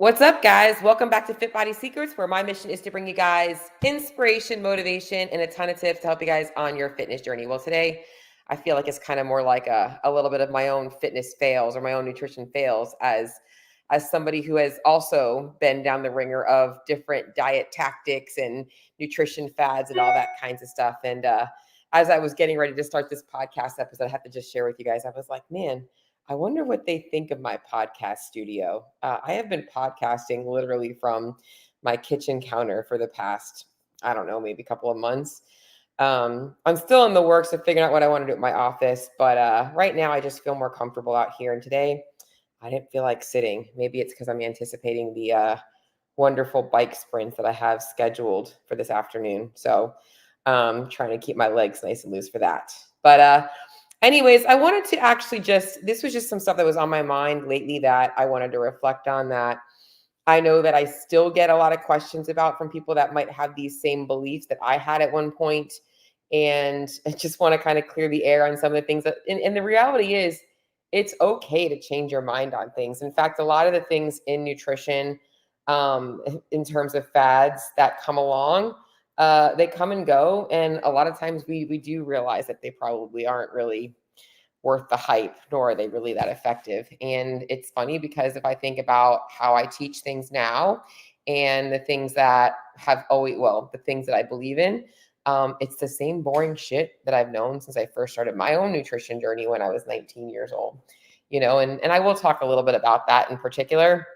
What's up, guys? Welcome back to Fit Body Secrets, where my mission is to bring you guys inspiration, motivation, and a ton of tips to help you guys on your fitness journey. Well, today, I feel like it's kind of more like a little bit of my own fitness fails or my own nutrition fails as somebody who has also been down the ringer of different diet tactics and nutrition fads and all that kinds of stuff. And as I was getting ready to start this podcast episode, I have to just share with you guys, I was like, man, I wonder what they think of my podcast studio. I have been podcasting literally from my kitchen counter for the past, I don't know, maybe a couple of months. I'm still in the works of figuring out what I want to do at my office, but right now I just feel more comfortable out here. And today I didn't feel like sitting. Maybe it's because I'm anticipating the wonderful bike sprints that I have scheduled for this afternoon. So trying to keep my legs nice and loose for that. But anyways, I wanted to actually this was just some stuff that was on my mind lately that I wanted to reflect on, that I know that I still get a lot of questions about from people that might have these same beliefs that I had at one point. And I just want to kind of clear the air on some of the things and the reality is it's okay to change your mind on things. In fact, a lot of the things in nutrition, in terms of fads that come along, they come and go. And a lot of times we do realize that they probably aren't really worth the hype, nor are they really that effective. And it's funny because if I think about how I teach things now and the things that the things that I believe in, it's the same boring shit that I've known since I first started my own nutrition journey when I was 19 years old, and I will talk a little bit about that in particular,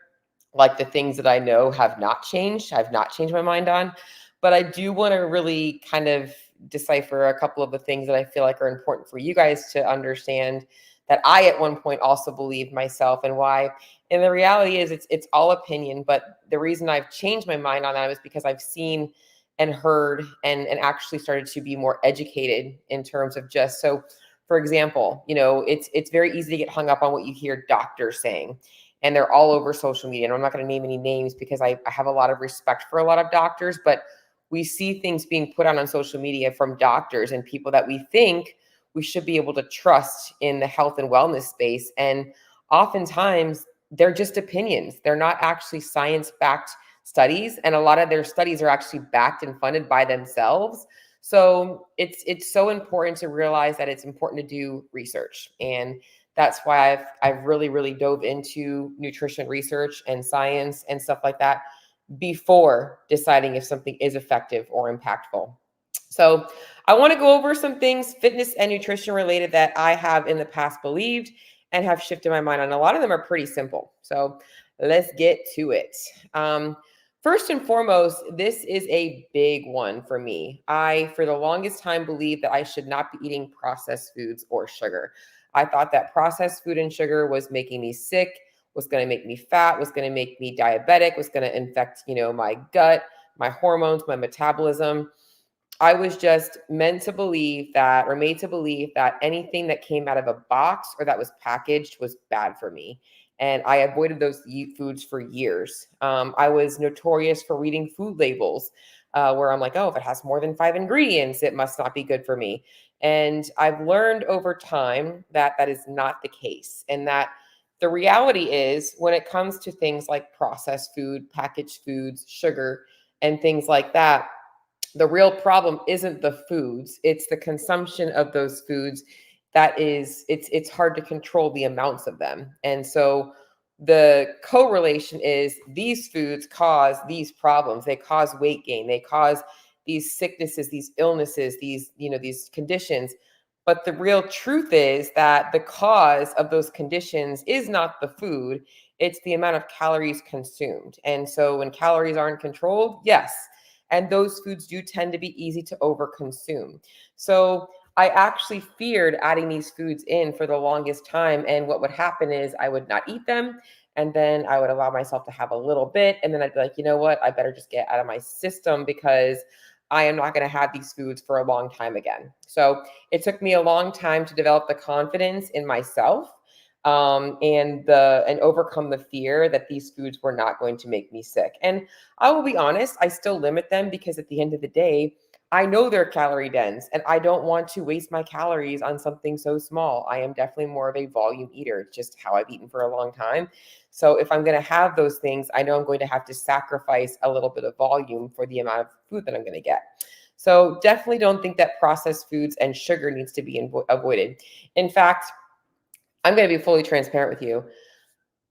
like the things that I know have not changed. I've not changed my mind on, but I do want to really kind of decipher a couple of the things that I feel like are important for you guys to understand that I at one point also believed myself, and why. And the reality is it's all opinion, but the reason I've changed my mind on that is because I've seen and heard and actually started to be more educated in terms of just so. For example, it's very easy to get hung up on what you hear doctors saying, and they're all over social media. And I'm not going to name any names because I have a lot of respect for a lot of doctors, but we see things being put on social media from doctors and people that we think we should be able to trust in the health and wellness space. And oftentimes they're just opinions. They're not actually science-backed studies. And a lot of their studies are actually backed and funded by themselves. So it's so important to realize that it's important to do research. And that's why I've really, really dove into nutrition research and science and stuff like that before deciding if something is effective or impactful. So I want to go over some things fitness and nutrition related that I have in the past believed and have shifted my mind on. A lot of them are pretty simple. So let's get to it. First and foremost, this is a big one for me. I, for the longest time, believed that I should not be eating processed foods or sugar. I thought that processed food and sugar was making me sick, was going to make me fat, was going to make me diabetic, was going to infect, my gut, my hormones, my metabolism. I was just meant to believe that, or made to believe that anything that came out of a box or that was packaged was bad for me. And I avoided those foods for years. I was notorious for reading food labels where I'm like, oh, if it has more than 5 ingredients, it must not be good for me. And I've learned over time that that is not the case. And that the reality is when it comes to things like processed food, packaged foods, sugar, and things like that, the real problem isn't the foods, it's the consumption of those foods. It's hard to control the amounts of them. And so the correlation is these foods cause these problems. They cause weight gain, they cause these sicknesses, these illnesses, these conditions. But the real truth is that the cause of those conditions is not the food, it's the amount of calories consumed. And so when calories aren't controlled, yes, and those foods do tend to be easy to overconsume. So I actually feared adding these foods in for the longest time. And what would happen is I would not eat them. And then I would allow myself to have a little bit. And then I'd be like, you know what? I better just get out of my system because I am not going to have these foods for a long time again. So it took me a long time to develop the confidence in myself and overcome the fear that these foods were not going to make me sick. And I will be honest, I still limit them because at the end of the day, I know they're calorie dense and I don't want to waste my calories on something so small. I am definitely more of a volume eater. It's just how I've eaten for a long time. So if I'm going to have those things, I know I'm going to have to sacrifice a little bit of volume for the amount of food that I'm going to get. So definitely don't think that processed foods and sugar needs to be avoided. In fact, I'm going to be fully transparent with you.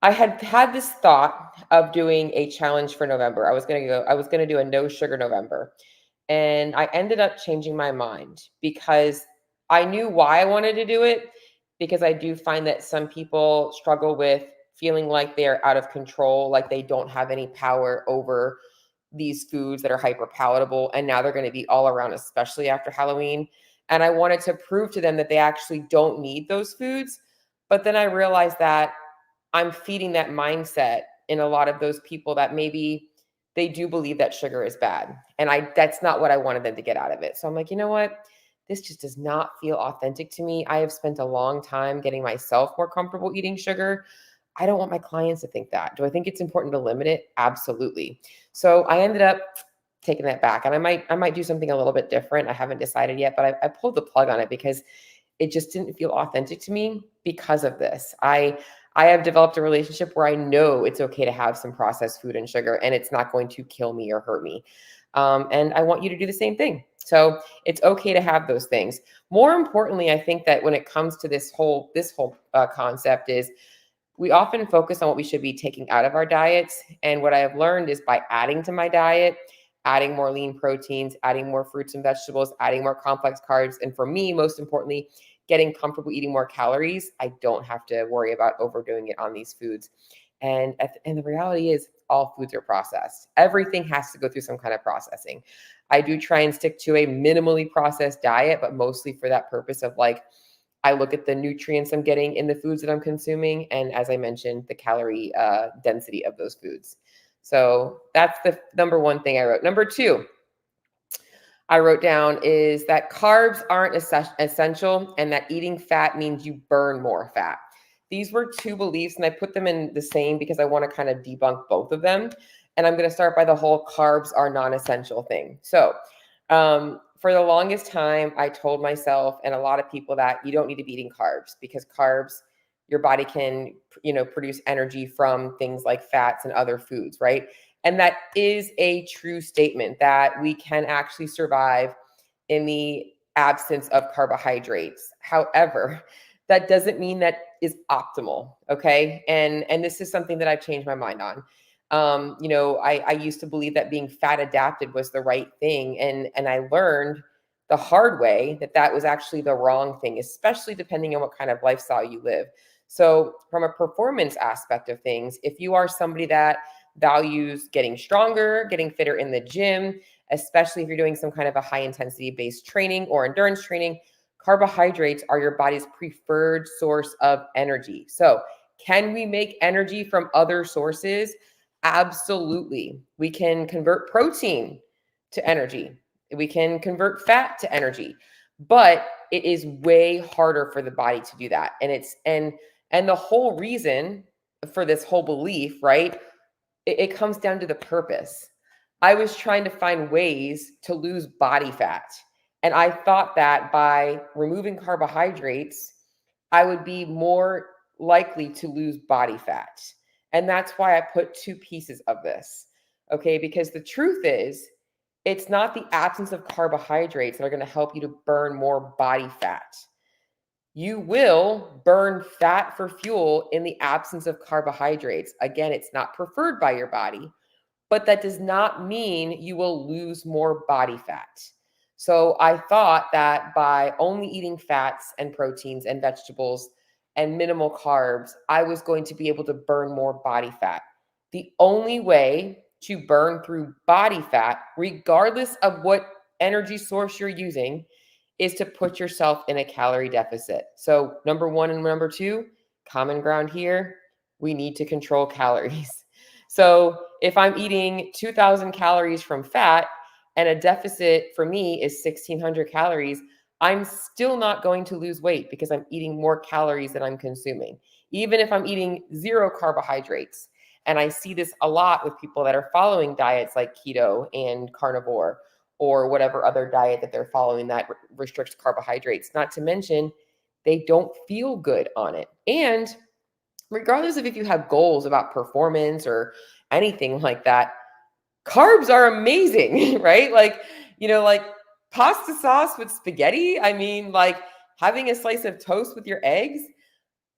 I had this thought of doing a challenge for November. I was going to do a no sugar November. And I ended up changing my mind because I knew why I wanted to do it, because I do find that some people struggle with feeling like they're out of control, like they don't have any power over these foods that are hyper palatable. And now they're going to be all around, especially after Halloween. And I wanted to prove to them that they actually don't need those foods. But then I realized that I'm feeding that mindset in a lot of those people that maybe they do believe that sugar is bad. And that's not what I wanted them to get out of it. So I'm like, you know what? This just does not feel authentic to me. I have spent a long time getting myself more comfortable eating sugar. I don't want my clients to think that. Do I think it's important to limit it? Absolutely. So I ended up taking that back, and I might do something a little bit different. I haven't decided yet, but I pulled the plug on it because it just didn't feel authentic to me because of this. I have developed a relationship where I know it's okay to have some processed food and sugar, and it's not going to kill me or hurt me. And I want you to do the same thing. So it's okay to have those things. More importantly, I think that when it comes to this whole concept is we often focus on what we should be taking out of our diets. And what I have learned is by adding to my diet, adding more lean proteins, adding more fruits and vegetables, adding more complex carbs. And for me, most importantly, getting comfortable eating more calories, I don't have to worry about overdoing it on these foods. And the reality is all foods are processed. Everything has to go through some kind of processing. I do try and stick to a minimally processed diet, but mostly for that purpose of like, I look at the nutrients I'm getting in the foods that I'm consuming. And as I mentioned, the calorie density of those foods. So that's the number one thing I wrote. Number two, I wrote down is that carbs aren't essential and that eating fat means you burn more fat. These were two beliefs, and I put them in the same because I want to kind of debunk both of them. And I'm going to start by the whole carbs are non-essential thing. So for the longest time, I told myself and a lot of people that you don't need to be eating carbs because carbs, your body can, produce energy from things like fats and other foods, right? And that is a true statement that we can actually survive in the absence of carbohydrates. However, that doesn't mean that is optimal. Okay. And this is something that I've changed my mind on. I used to believe that being fat adapted was the right thing. And I learned the hard way that that was actually the wrong thing, especially depending on what kind of lifestyle you live. So from a performance aspect of things, if you are somebody that values getting stronger, getting fitter in the gym, especially if you're doing some kind of a high intensity based training or endurance training, carbohydrates are your body's preferred source of energy. So can we make energy from other sources? Absolutely. We can convert protein to energy. We can convert fat to energy, but it is way harder for the body to do that. And the whole reason for this whole belief, right? It comes down to the purpose. I was trying to find ways to lose body fat. And I thought that by removing carbohydrates, I would be more likely to lose body fat. And that's why I put two pieces of this. Okay. Because the truth is, it's not the absence of carbohydrates that are going to help you to burn more body fat. You will burn fat for fuel in the absence of carbohydrates. Again, it's not preferred by your body, but that does not mean you will lose more body fat. So I thought that by only eating fats and proteins and vegetables and minimal carbs, I was going to be able to burn more body fat. The only way to burn through body fat, regardless of what energy source you're using, is to put yourself in a calorie deficit. So number one and number two, common ground here, we need to control calories. So if I'm eating 2,000 calories from fat and a deficit for me is 1,600 calories, I'm still not going to lose weight because I'm eating more calories than I'm consuming, even if I'm eating zero carbohydrates. And I see this a lot with people that are following diets like keto and carnivore, or whatever other diet that they're following that restricts carbohydrates. Not to mention, they don't feel good on it. And regardless of if you have goals about performance or anything like that, carbs are amazing, right? Like pasta sauce with spaghetti. I mean, like having a slice of toast with your eggs,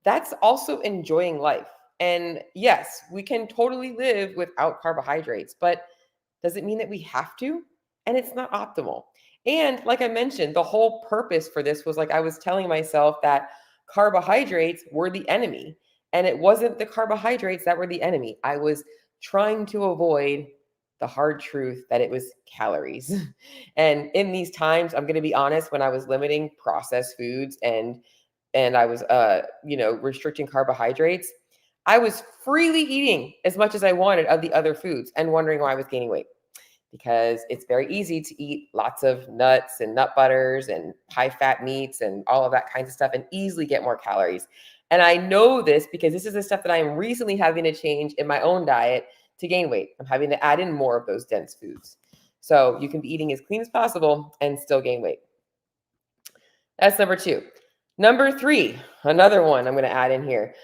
that's also enjoying life. And yes, we can totally live without carbohydrates, but does it mean that we have to? And it's not optimal. And like I mentioned, the whole purpose for this was like I was telling myself that carbohydrates were the enemy. And it wasn't the carbohydrates that were the enemy. I was trying to avoid the hard truth that it was calories. And in these times, I'm going to be honest, when I was limiting processed foods and I was restricting carbohydrates, I was freely eating as much as I wanted of the other foods and wondering why I was gaining weight, because it's very easy to eat lots of nuts and nut butters and high fat meats and all of that kinds of stuff and easily get more calories. And I know this because this is the stuff that I am recently having to change in my own diet to gain weight. I'm having to add in more of those dense foods. So you can be eating as clean as possible and still gain weight. That's number 2. Number 3, another one I'm going to add in here.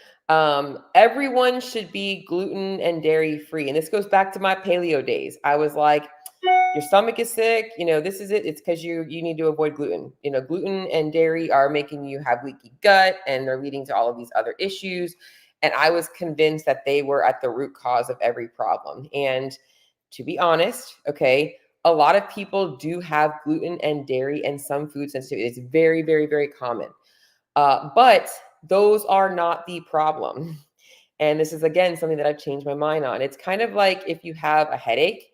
Everyone should be gluten and dairy free. And this goes back to my paleo days. I was like, your stomach is sick, this is it. It's because you need to avoid gluten. Gluten and dairy are making you have leaky gut, and they're leading to all of these other issues. And I was convinced that they were at the root cause of every problem. And to be honest, okay, a lot of people do have gluten and dairy and some food sensitivity. It's very, very, very common. But those are not the problem. And this is, again, something that I've changed my mind on. It's kind of like if you have a headache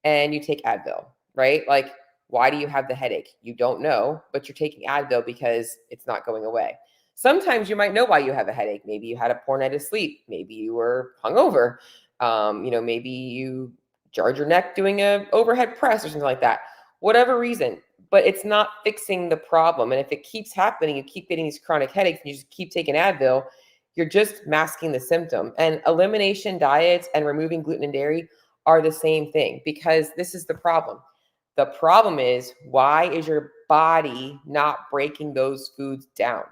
and you take Advil, right? Like, why do you have the headache? You don't know, but you're taking Advil because it's not going away. Sometimes you might know why you have a headache. Maybe you had a poor night of sleep. Maybe you were hungover. Maybe you jarred your neck doing a overhead press or something like that. Whatever reason, but it's not fixing the problem. And if it keeps happening, you keep getting these chronic headaches and you just keep taking Advil, you're just masking the symptom. And elimination diets and removing gluten and dairy are the same thing, because this is the problem. The problem is, why is your body not breaking those foods down?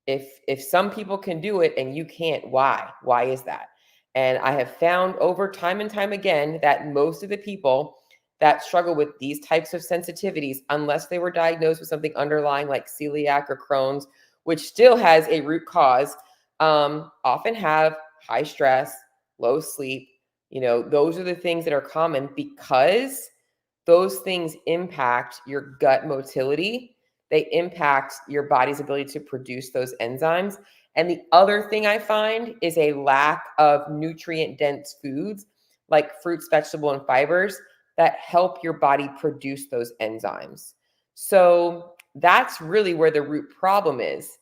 If some people can do it and you can't, why? Why is that? And I have found over time and time again that most of the people that struggle with these types of sensitivities, unless they were diagnosed with something underlying like celiac or Crohn's, which still has a root cause, often have high stress, low sleep. Those are the things that are common because those things impact your gut motility. They impact your body's ability to produce those enzymes. And the other thing I find is a lack of nutrient-dense foods like fruits, vegetables, and fibers that help your body produce those enzymes. So that's really where the root problem is.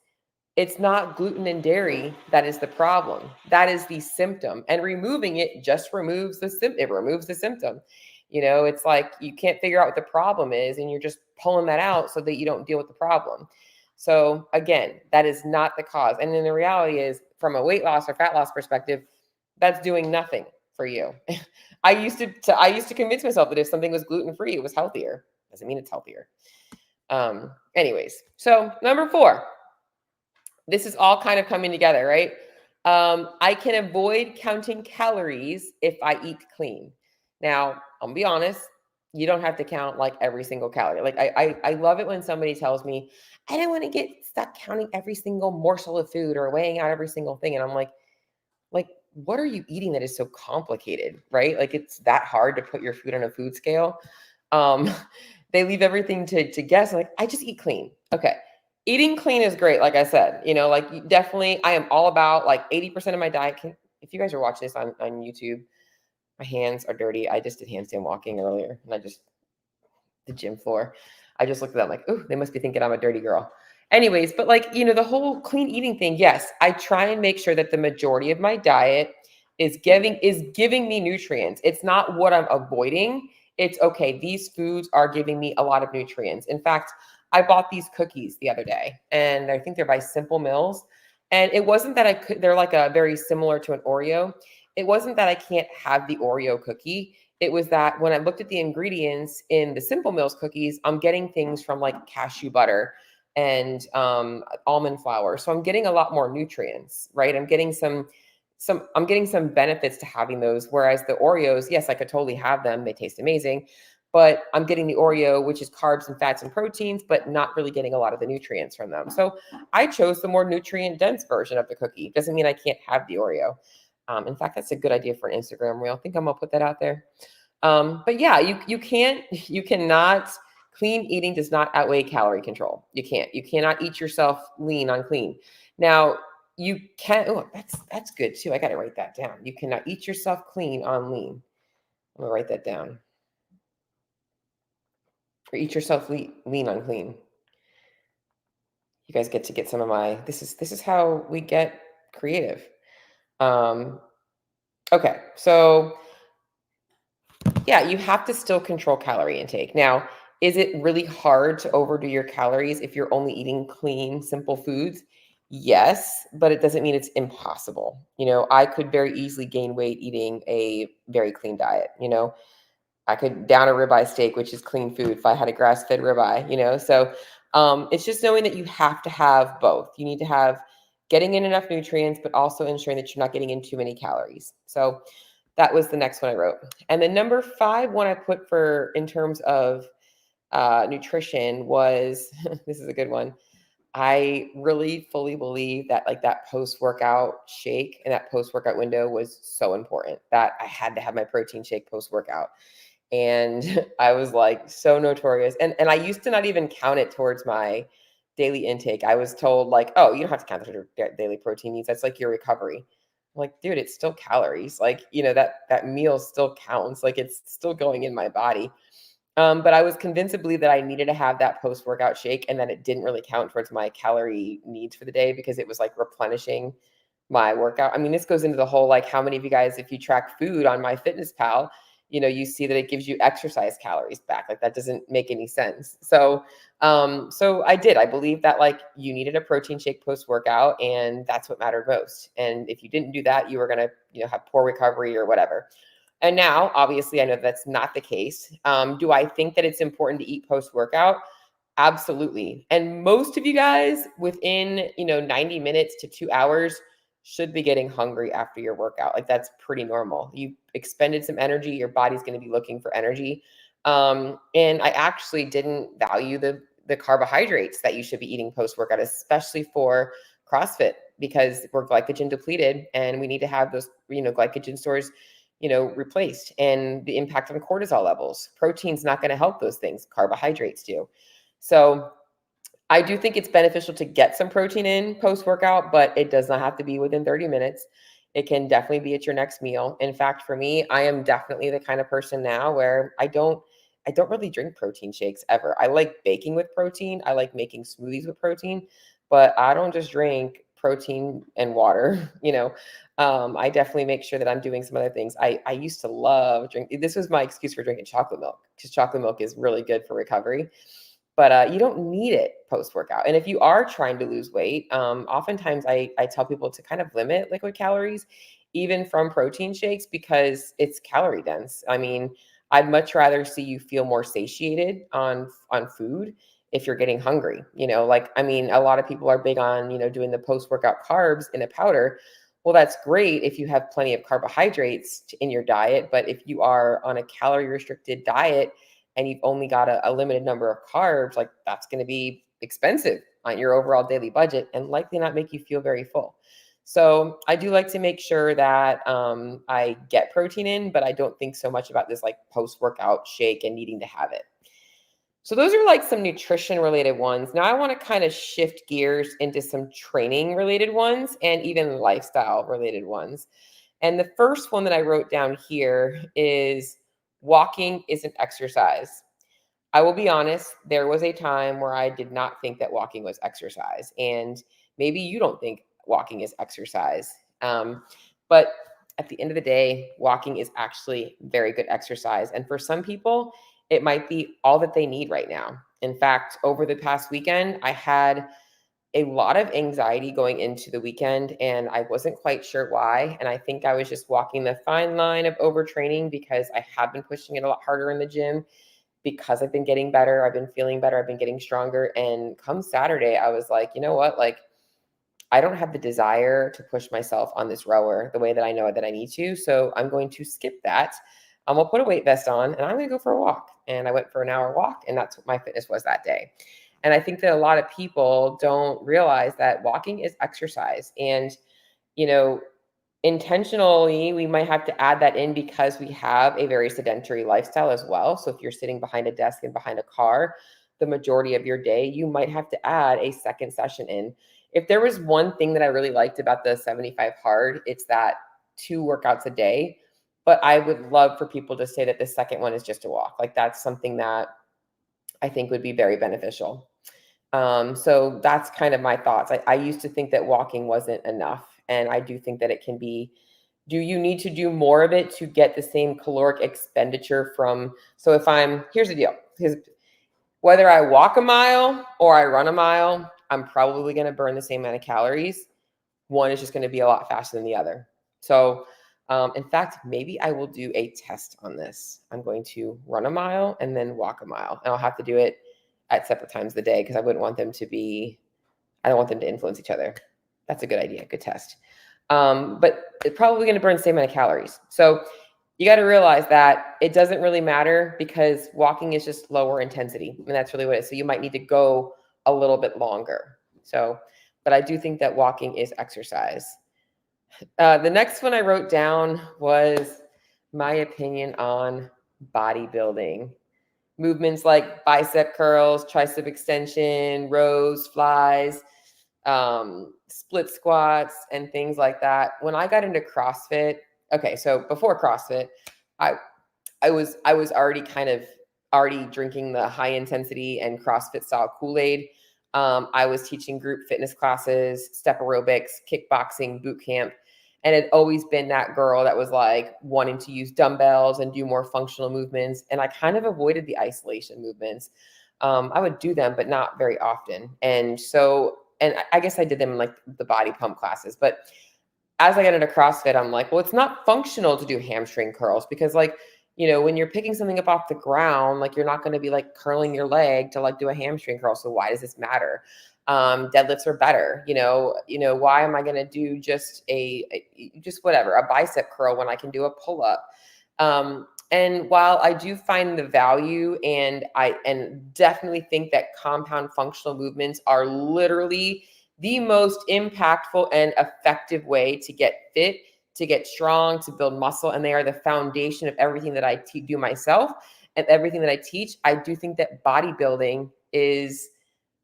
It's not gluten and dairy that is the problem. That is the symptom. And removing it just removes the symptom. It removes the symptom. It's like you can't figure out what the problem is, and you're just pulling that out so that you don't deal with the problem. So again, that is not the cause. And then the reality is, from a weight loss or fat loss perspective, that's doing nothing for you. I used to convince myself that if something was gluten-free, it was healthier. Doesn't mean it's healthier. Anyways, so number 4. This is all kind of coming together, right? I can avoid counting calories if I eat clean. Now, I'll be honest, you don't have to count like every single calorie. Like I love it when somebody tells me, I don't want to get stuck counting every single morsel of food or weighing out every single thing. And I'm like, what are you eating that is so complicated, right? Like, it's that hard to put your food on a food scale. They leave everything to guess. Like, I just eat clean. Okay. Eating clean is great. Like I said, definitely, I am all about like 80% of my diet. If you guys are watching this on YouTube, my hands are dirty. I just did handstand walking earlier, and the gym floor. I just looked at them like, oh, they must be thinking I'm a dirty girl. Anyways, but the whole clean eating thing, yes, I try and make sure that the majority of my diet is giving me nutrients. It's not what I'm avoiding. It's okay, these foods are giving me a lot of nutrients. In fact, I bought these cookies the other day, and I think they're by Simple Mills. And it wasn't that they're like a very similar to an Oreo. It wasn't that I can't have the Oreo cookie. It was that when I looked at the ingredients in the Simple Mills cookies, I'm getting things from like cashew butter and almond flour. So I'm getting a lot more nutrients, right? I'm getting some benefits to having those. Whereas the Oreos, yes, I could totally have them. They taste amazing. But I'm getting the Oreo, which is carbs and fats and proteins, but not really getting a lot of the nutrients from them. So I chose the more nutrient dense version of the cookie. Doesn't mean I can't have the Oreo. In fact, that's a good idea for an Instagram reel. I think I'm gonna put that out there. But yeah, you cannot, clean eating does not outweigh calorie control. You cannot eat yourself lean on clean. Now you can, oh, that's good too. I got to write that down. You cannot eat yourself clean on lean. I'm gonna write that down. Or eat yourself lean on clean. You guys get to get some of my, this is how we get creative. Um, okay. So yeah, you have to still control calorie intake. Now, is it really hard to overdo your calories if you're only eating clean, simple foods? Yes, but it doesn't mean it's impossible. I could very easily gain weight eating a very clean diet. I could down a ribeye steak, which is clean food, if I had a grass-fed ribeye. So it's just knowing that you have to have both. You need to have getting in enough nutrients, but also ensuring that you're not getting in too many calories. So that was the next one I wrote. And the number 5 one I put for in terms of nutrition was, this is a good one. I really fully believe that like that post-workout shake and that post-workout window was so important that I had to have my protein shake post-workout. And I was like so notorious. And I used to not even count it towards my daily intake. I was told like, oh, you don't have to count it your daily protein needs. That's like your recovery. I'm like, dude, it's still calories. Like, that meal still counts. Like it's still going in my body. But I was convinced to believe that I needed to have that post-workout shake and that it didn't really count towards my calorie needs for the day because it was like replenishing my workout. I mean, this goes into the whole, like, how many of you guys, if you track food on MyFitnessPal, you see that it gives you exercise calories back. Like that doesn't make any sense. So I did. I believe that like you needed a protein shake post workout, and that's what mattered most. And if you didn't do that, you were gonna, have poor recovery or whatever. And now, obviously, I know that's not the case. Do I think that it's important to eat post workout? Absolutely. And most of you guys within, 90 minutes to 2 hours should be getting hungry after your workout. Like that's pretty normal. You expended some energy, your body's going to be looking for energy. And I actually didn't value the carbohydrates that you should be eating post workout, especially for CrossFit, because we're glycogen depleted and we need to have those, glycogen stores, replaced, and the impact on cortisol levels. Protein's not going to help those things. Carbohydrates do. So I do think it's beneficial to get some protein in post-workout, but it does not have to be within 30 minutes. It can definitely be at your next meal. In fact, for me, I am definitely the kind of person now where I don't really drink protein shakes ever. I like baking with protein. I like making smoothies with protein, but I don't just drink protein and water, I definitely make sure that I'm doing some other things. I used to love this was my excuse for drinking chocolate milk, because chocolate milk is really good for recovery. But you don't need it post-workout. And if you are trying to lose weight, oftentimes I tell people to kind of limit liquid calories, even from protein shakes, because it's calorie dense. I mean, I'd much rather see you feel more satiated on food if you're getting hungry. Like, I mean, a lot of people are big on, doing the post-workout carbs in a powder. Well, that's great if you have plenty of carbohydrates in your diet. But if you are on a calorie restricted diet, and you've only got a limited number of carbs, like that's going to be expensive on your overall daily budget and likely not make you feel very full. So I do like to make sure that I get protein in, but I don't think so much about this like post-workout shake and needing to have it. So those are like some nutrition related ones. Now I want to kind of shift gears into some training related ones and even lifestyle related ones. And the first one that I wrote down here is walking is an exercise. I will be honest, there was a time where I did not think that walking was exercise. And maybe you don't think walking is exercise. But at the end of the day, walking is actually very good exercise. And for some people, it might be all that they need right now. In fact, over the past weekend, I had a lot of anxiety going into the weekend, and I wasn't quite sure why. And I think I was just walking the fine line of overtraining because I have been pushing it a lot harder in the gym because I've been getting better. I've been feeling better. I've been getting stronger. And come Saturday, I was like, you know what? Like, I don't have the desire to push myself on this rower the way that I know that I need to. So I'm going to skip that. I'll put a weight vest on and I'm going to go for a walk. And I went for an hour walk, and that's what my fitness was that day. And I think that a lot of people don't realize that walking is exercise. And, you know, intentionally, we might have to add that in because we have a very sedentary lifestyle as well. So if you're sitting behind a desk and behind a car the majority of your day, you might have to add a second session in. If there was one thing that I really liked about the 75 hard, it's that 2 workouts a day. But I would love for people to say that the second one is just a walk. Like, that's something that I think would be very beneficial. So that's kind of my thoughts. I used to think that walking wasn't enough. And I do think that it can be. Do you need to do more of it to get the same caloric expenditure from? So here's the deal. Whether I walk a mile or I run a mile, I'm probably going to burn the same amount of calories. One is just going to be a lot faster than the other. So, in fact, maybe I will do a test on this. I'm going to run a mile and then walk a mile. And I'll have to do it at separate times of the day because I don't want them to influence each other. That's a good idea. Good test. But it's probably going to burn the same amount of calories. So you got to realize that it doesn't really matter because walking is just lower intensity. And that's really what it is. So you might need to go a little bit longer. So, but I do think that walking is exercise. The next one I wrote down was my opinion on bodybuilding. Movements like bicep curls, tricep extension, rows, flies, split squats, and things like that. When I got into CrossFit, okay, so before CrossFit, I was already drinking the high intensity and CrossFit style Kool-Aid. I was teaching group fitness classes, step aerobics, kickboxing, boot camp. And it had always been that girl that was like wanting to use dumbbells and do more functional movements. And I kind of avoided the isolation movements. I would do them, but not very often. And I guess I did them in like the body pump classes. But as I got into CrossFit, I'm like, well, it's not functional to do hamstring curls because when you're picking something up off the ground, like you're not going to be like curling your leg to like do a hamstring curl. So why does this matter? Deadlifts are better. Why am I going to do just whatever, a bicep curl when I can do a pull up? And while I do find the value and definitely think that compound functional movements are literally the most impactful and effective way to get fit, to get strong, to build muscle, and they are the foundation of everything that I do myself and everything that I teach, I do think that bodybuilding is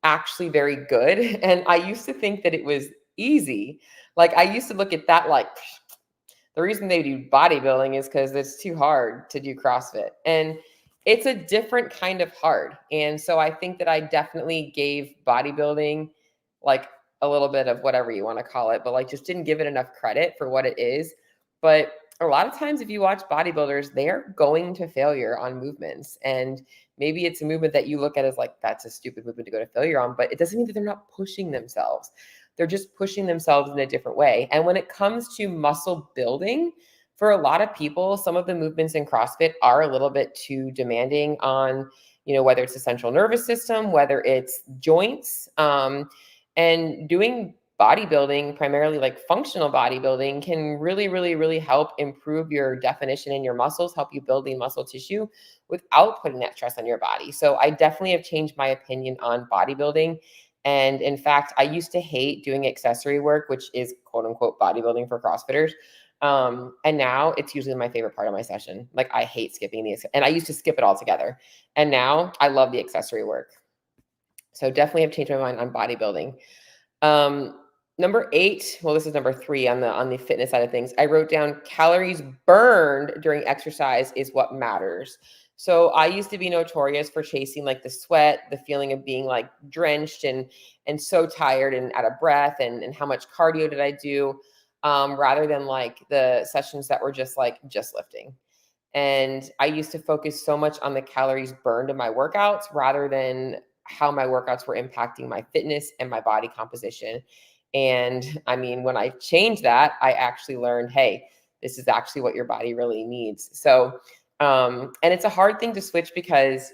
actually very good. And I used to think that it was easy. Like I used to look at that like the reason they do bodybuilding is because it's too hard to do CrossFit. And it's a different kind of hard. And so I think that I definitely gave bodybuilding like a little bit of whatever you want to call it, but like just didn't give it enough credit for what it is. But a lot of times if you watch bodybuilders, they are going to failure on movements. And maybe it's a movement that you look at as like, that's a stupid movement to go to failure on, but it doesn't mean that they're not pushing themselves. They're just pushing themselves in a different way. And when it comes to muscle building, for a lot of people, some of the movements in CrossFit are a little bit too demanding on, whether it's the central nervous system, whether it's joints, and doing bodybuilding, primarily like functional bodybuilding, can really, really, really help improve your definition in your muscles, help you build lean muscle tissue without putting that stress on your body. So I definitely have changed my opinion on bodybuilding. And in fact, I used to hate doing accessory work, which is quote unquote bodybuilding for CrossFitters. And now it's usually my favorite part of my session. Like I hate skipping and I used to skip it altogether. And now I love the accessory work. So definitely have changed my mind on bodybuilding. Number 8, well, this is number 3 on the fitness side of things. I wrote down calories burned during exercise is what matters. So I used to be notorious for chasing like the sweat, the feeling of being like drenched and so tired and out of breath and how much cardio did I do, rather than like the sessions that were just lifting. And I used to focus so much on the calories burned in my workouts rather than how my workouts were impacting my fitness and my body composition. And I mean, when I changed that, I actually learned, hey, this is actually what your body really needs. So, and it's a hard thing to switch because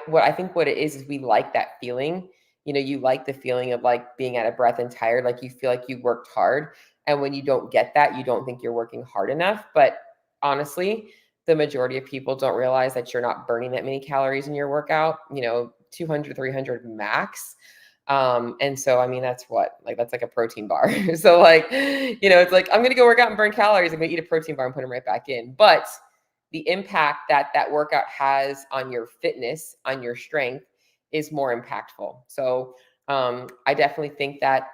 what I think what it is we like that feeling. You know, you like the feeling of like being out of breath and tired, like you feel like you worked hard. And when you don't get that, you don't think you're working hard enough. But honestly, the majority of people don't realize that you're not burning that many calories in your workout, 200, 300 max. And so, I mean, that's like a protein bar. So like, it's like, I'm going to go work out and burn calories. I'm going to eat a protein bar and put them right back in. But the impact that workout has on your fitness, on your strength is more impactful. So I definitely think that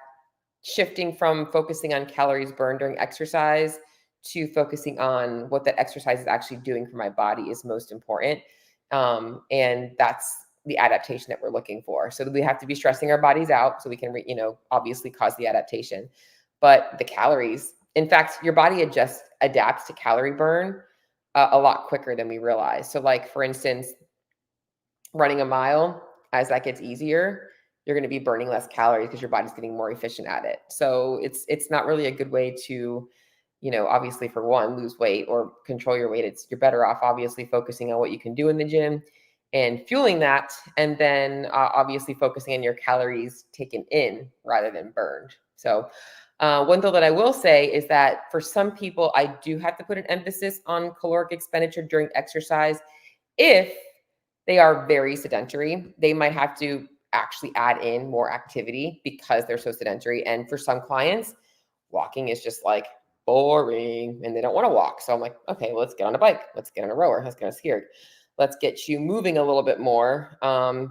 shifting from focusing on calories burned during exercise to focusing on what that exercise is actually doing for my body is most important. And that's the adaptation that we're looking for. So we have to be stressing our bodies out so we can, obviously cause the adaptation. But the calories, in fact, your body adapts to calorie burn a lot quicker than we realize. So like, for instance, running a mile, as that gets easier, you're going to be burning less calories because your body's getting more efficient at it. So it's not really a good way to, obviously for one, lose weight or control your weight. You're better off obviously focusing on what you can do in the gym and fueling that, and then obviously focusing on your calories taken in rather than burned. So one thing that I will say is that for some people, I do have to put an emphasis on caloric expenditure during exercise. If they are very sedentary, they might have to actually add in more activity because they're so sedentary. And for some clients, walking is just like boring and they don't want to walk. So I'm like, okay, well, let's get on a bike. Let's get on a rower. Let's get on a skier. Let's get you moving a little bit more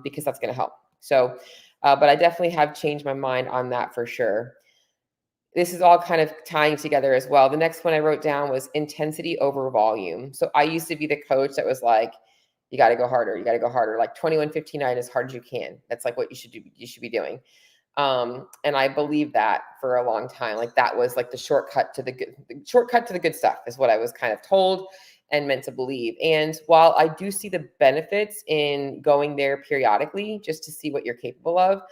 because that's going to help. So, but I definitely have changed my mind on that for sure. This is all kind of tying together as well. The next one I wrote down was intensity over volume. So I used to be the coach that was like, you got to go harder. You got to go harder. Like 21:59 as hard as you can. That's like what you should do. You should be doing. And I believed that for a long time. Like that was like the shortcut to the good stuff is what I was kind of told and meant to believe. And while I do see the benefits in going there periodically, just to see what you're capable of,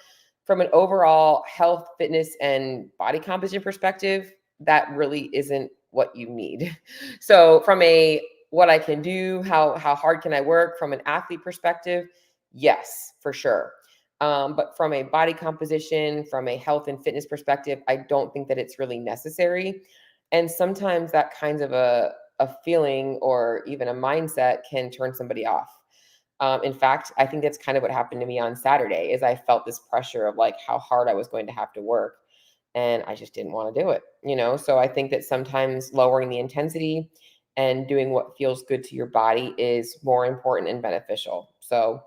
from an overall health, fitness, and body composition perspective, that really isn't what you need. So from a what I can do, how hard can I work from an athlete perspective? Yes, for sure. But from a body composition, from a health and fitness perspective, I don't think that it's really necessary. And sometimes that kind of a feeling or even a mindset can turn somebody off. In fact, I think that's kind of what happened to me on Saturday is I felt this pressure of like how hard I was going to have to work. And I just didn't want to do it, So I think that sometimes lowering the intensity and doing what feels good to your body is more important and beneficial. So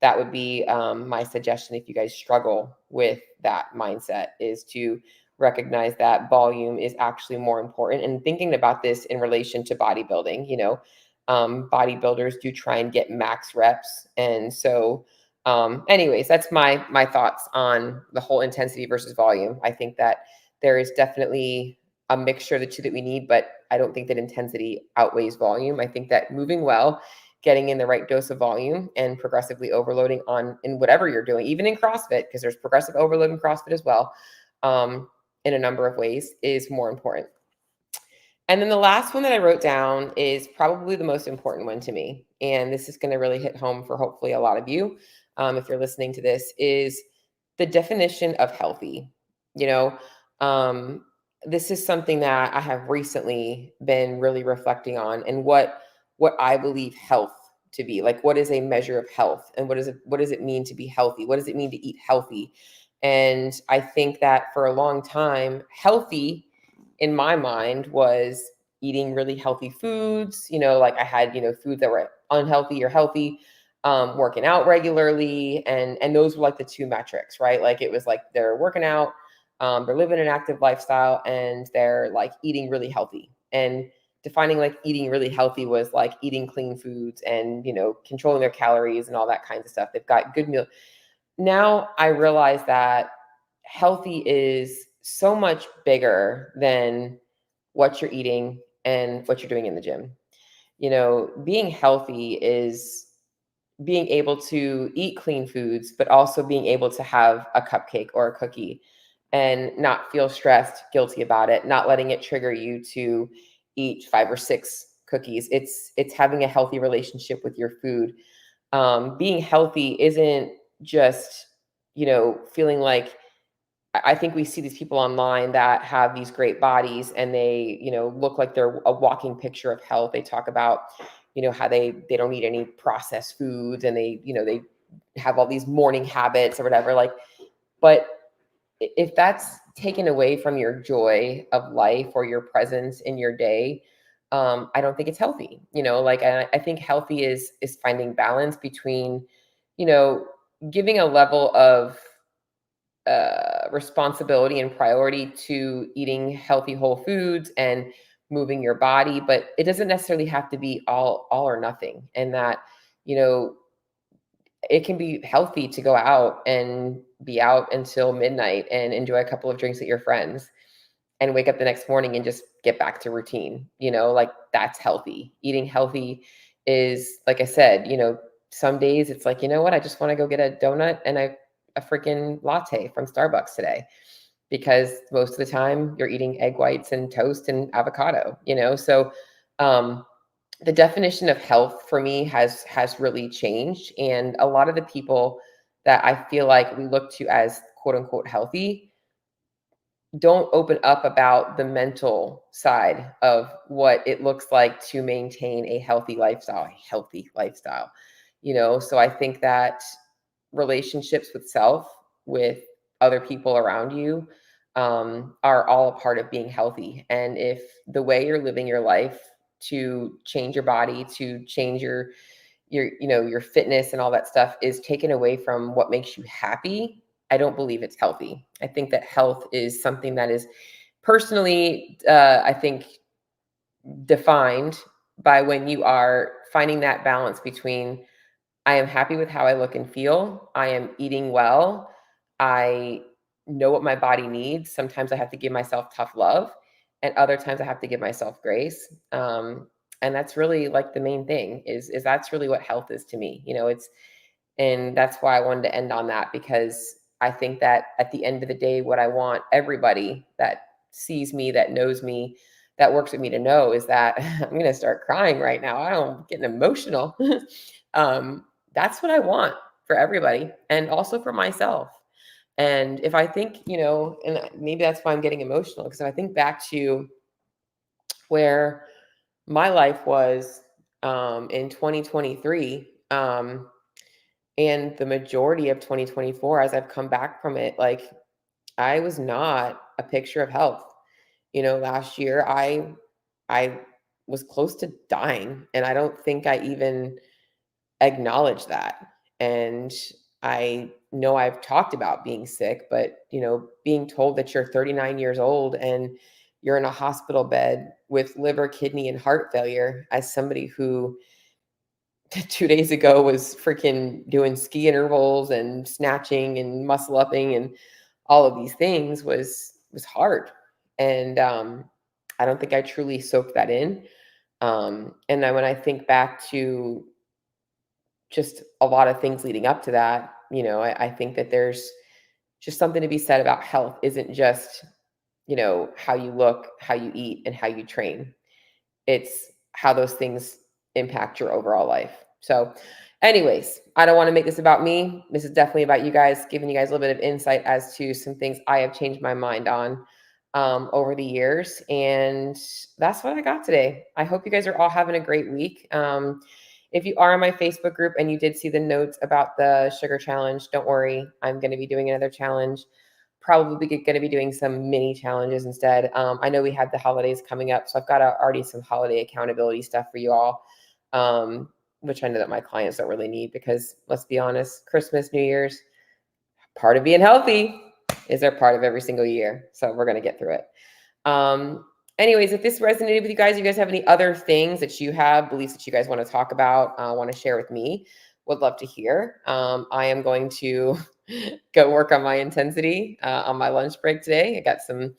that would be my suggestion if you guys struggle with that mindset is to recognize that volume is actually more important. And thinking about this in relation to bodybuilding, bodybuilders do try and get max reps. And so anyways, that's my thoughts on the whole intensity versus volume. I think that there is definitely a mixture of the two that we need, but I don't think that intensity outweighs volume. I think that moving well, getting in the right dose of volume and progressively overloading in whatever you're doing, even in CrossFit, because there's progressive overload in CrossFit as well, in a number of ways is more important. And then the last one that I wrote down is probably the most important one to me. And this is going to really hit home for hopefully a lot of you, if you're listening to this, is the definition of healthy. This is something that I have recently been really reflecting on and what I believe health to be. Like, what is a measure of health and what does it mean to be healthy? What does it mean to eat healthy? And I think that for a long time, healthy in my mind was eating really healthy foods. Like I had, foods that were unhealthy or healthy, working out regularly. And those were like the two metrics, right? Like it was like they're working out, they're living an active lifestyle, and they're like eating really healthy. And defining like eating really healthy was like eating clean foods and, controlling their calories and all that kinds of stuff. They've got good meal. Now I realize that healthy is so much bigger than what you're eating and what you're doing in the gym. Being healthy is being able to eat clean foods, but also being able to have a cupcake or a cookie and not feel stressed, guilty about it, not letting it trigger you to eat 5 or 6 cookies. It's having a healthy relationship with your food. Being healthy isn't just, feeling like I think we see these people online that have these great bodies and they, look like they're a walking picture of health. They talk about, how they don't eat any processed foods and they have all these morning habits or whatever. Like, but if that's taken away from your joy of life or your presence in your day, I don't think it's healthy. Like I think healthy is finding balance between, you know, giving a level of responsibility and priority to eating healthy whole foods and moving your body, but it doesn't necessarily have to be all or nothing. And that, you know, it can be healthy to go out and be out until midnight and enjoy a couple of drinks with your friends and wake up the next morning and just get back to routine. Like that's healthy. Eating healthy is, like I said, some days it's like, you know what, I just want to go get a donut and a freaking latte from Starbucks today, because most of the time you're eating egg whites and toast and avocado, So the definition of health for me has really changed. And a lot of the people that I feel like we look to as quote unquote healthy don't open up about the mental side of what it looks like to maintain a healthy lifestyle. So I think that relationships with self, with other people around you, are all a part of being healthy. And if the way you're living your life to change your body, to change your fitness and all that stuff is taken away from what makes you happy, I don't believe it's healthy. I think that health is something that is personally, I think, defined by when you are finding that balance between I am happy with how I look and feel. I am eating well. I know what my body needs. Sometimes I have to give myself tough love, and other times I have to give myself grace. And that's really like the main thing is that's really what health is to me. And that's why I wanted to end on that, because I think that at the end of the day, what I want everybody that sees me, that knows me, that works with me to know is that I'm going to start crying right now. I'm getting emotional. um, that's what I want for everybody and also for myself. And if I think, and maybe that's why I'm getting emotional, because if I think back to where my life was in 2023, and the majority of 2024, as I've come back from it, like I was not a picture of health. Last year I was close to dying, and I don't think I even acknowledged that. And I know I've talked about being sick, but being told that you're 39 years old and you're in a hospital bed with liver, kidney, and heart failure, as somebody who 2 days ago was freaking doing ski intervals and snatching and muscle upping and all of these things, was hard. And I don't think I truly soaked that in. And then when I think back to just a lot of things leading up to that, I think that there's just something to be said about health isn't just, how you look, how you eat, and how you train. It's how those things impact your overall life. So, anyways, I don't want to make this about me. This is definitely about you guys, giving you guys a little bit of insight as to some things I have changed my mind on over the years. And that's what I got today. I hope you guys are all having a great week. If you are in my Facebook group and you did see the notes about the sugar challenge, don't worry. I'm going to be doing another challenge. Probably going to be doing some mini challenges instead. I know we have the holidays coming up, so I've got already some holiday accountability stuff for you all, which I know that my clients don't really need, because let's be honest, Christmas, New Year's, part of being healthy is they're part of every single year. So we're going to get through it. Anyways, if this resonated with you guys have any other things that you have, beliefs that you guys want to talk about, want to share with me, would love to hear. I am going to go work on my intensity on my lunch break today. I got some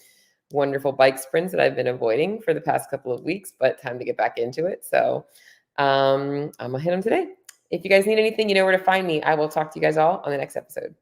wonderful bike sprints that I've been avoiding for the past couple of weeks, but time to get back into it. So I'm going to hit them today. If you guys need anything, you know where to find me. I will talk to you guys all on the next episode.